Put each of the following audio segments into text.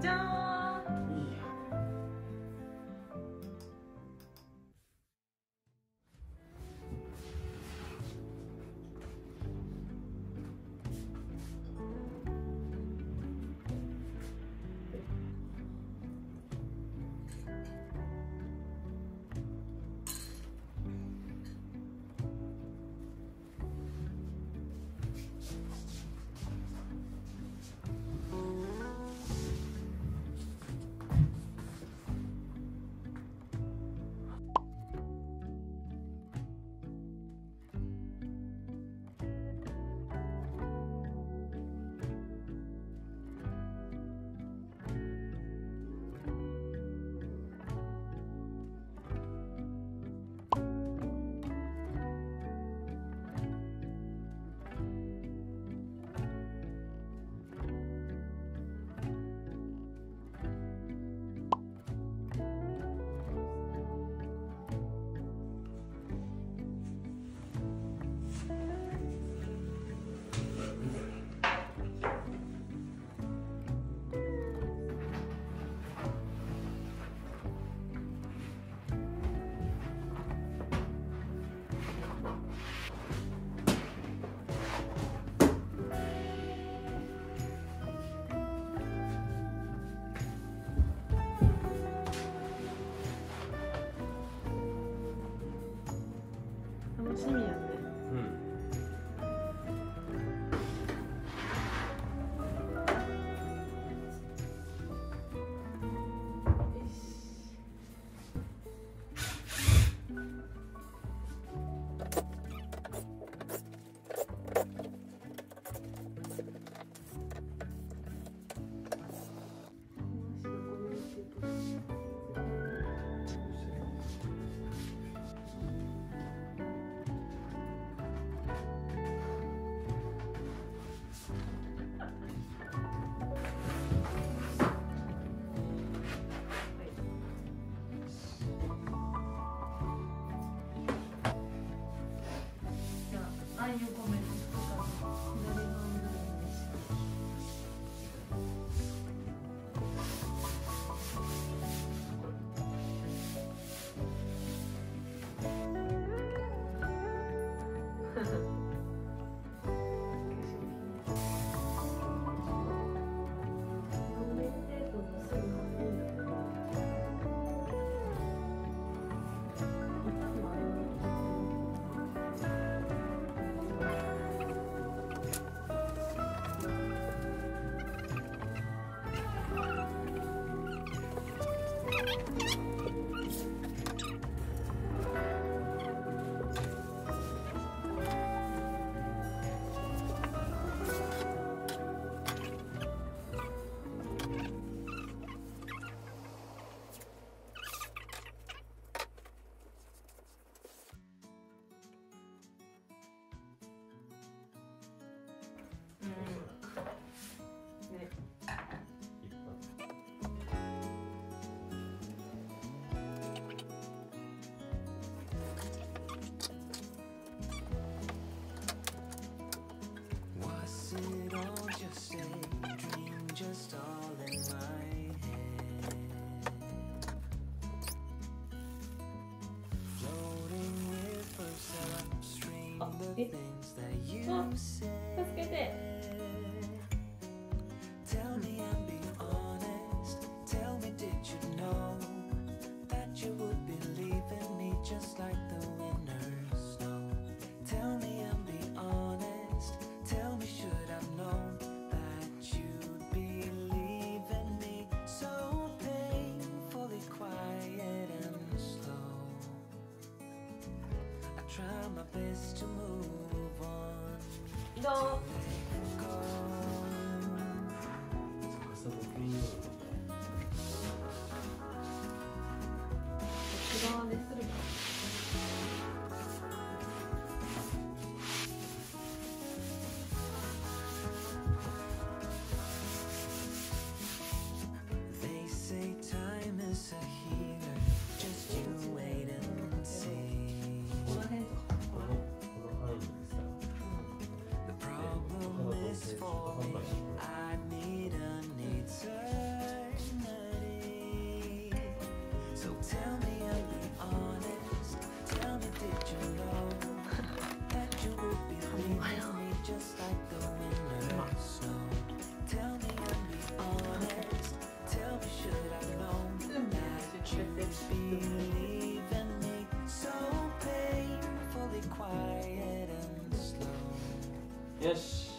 じゃーん。いいや。楽しみやね。うん。愛を込めて左半分にし助けて。どう？側でするか。この辺とか。この範囲でさ。よし。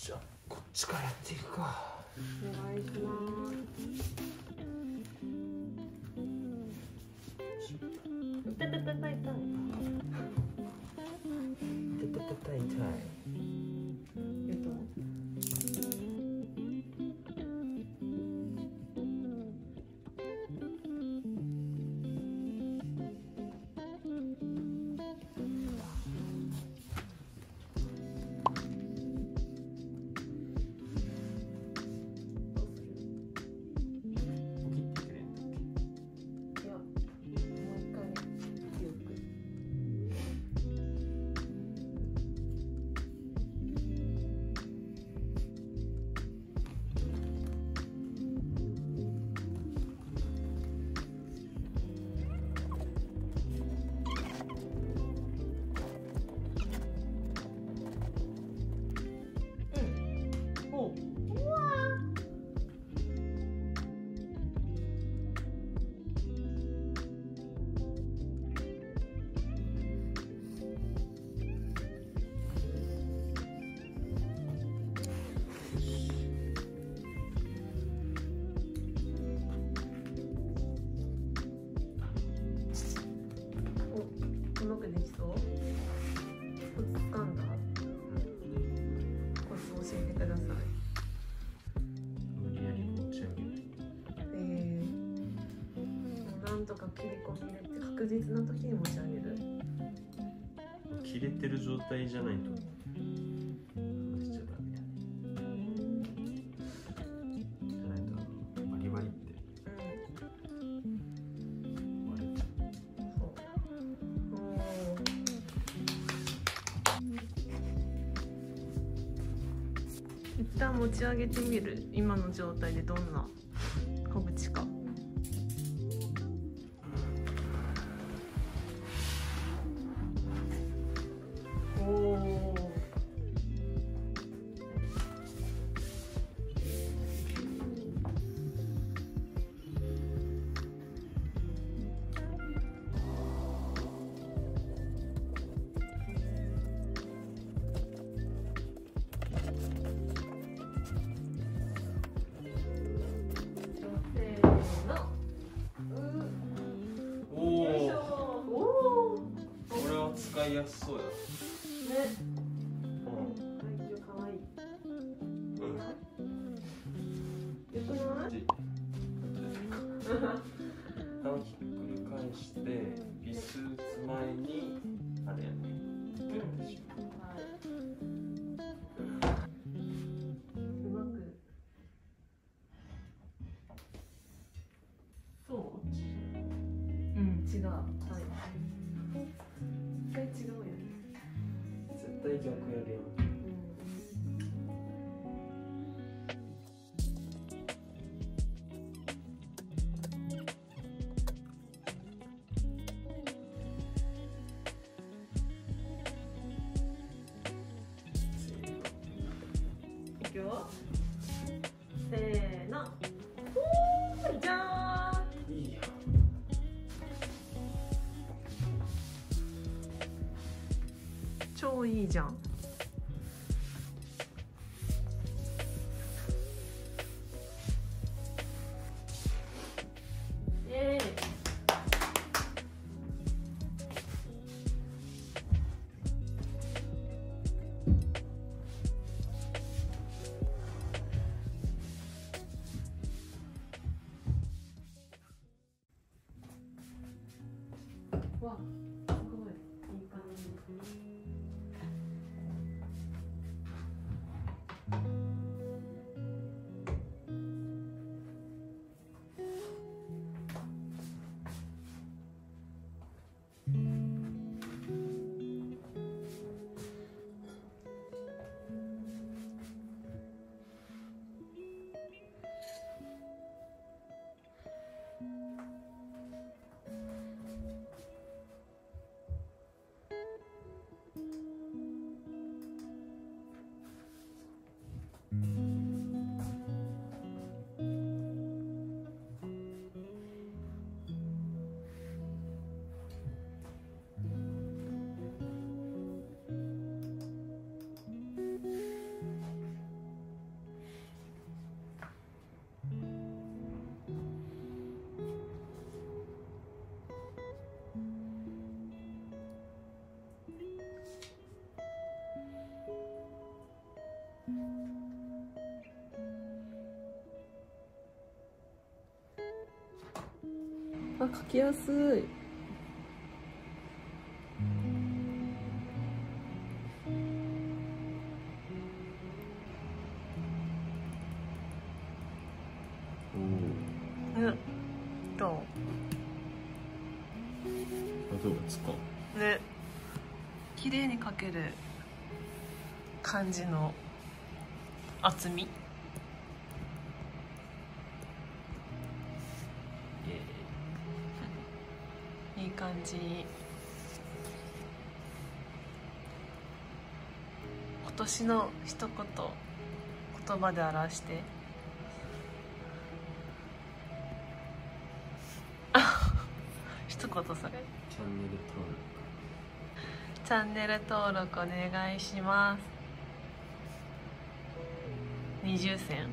じゃあこっちからやっていくか。お願いします。痛い痛い痛い痛い。痛い痛い痛い。うまくできそう？コツ掴んだ？コツ教えてください。無理やり持ち上げる。なんとか切り込み入れて確実な時に持ち上げる。切れてる状態じゃないと離しちゃダメやね。じゃないとバリバリって割れちゃう。一旦持ち上げてみる。今の状態でどんな小口か。おお。使いやすそうや。ね。かわいい。よくない？一旦ひっくり返してビス打つ前にあれやね。うまく。そう？うん、違う。はい。違うよね。絶対逆やるやん。いくよ。せーの。じゃーん。いいや。超いいじゃん。イエーイ。わ、すごいいい感じ。あ、書きやすい。ど例えばつかうね、綺麗に描ける感じの厚み。いい感じ。今年の一言、言葉で表して。一言それ。チャンネル登録お願いします。20銭。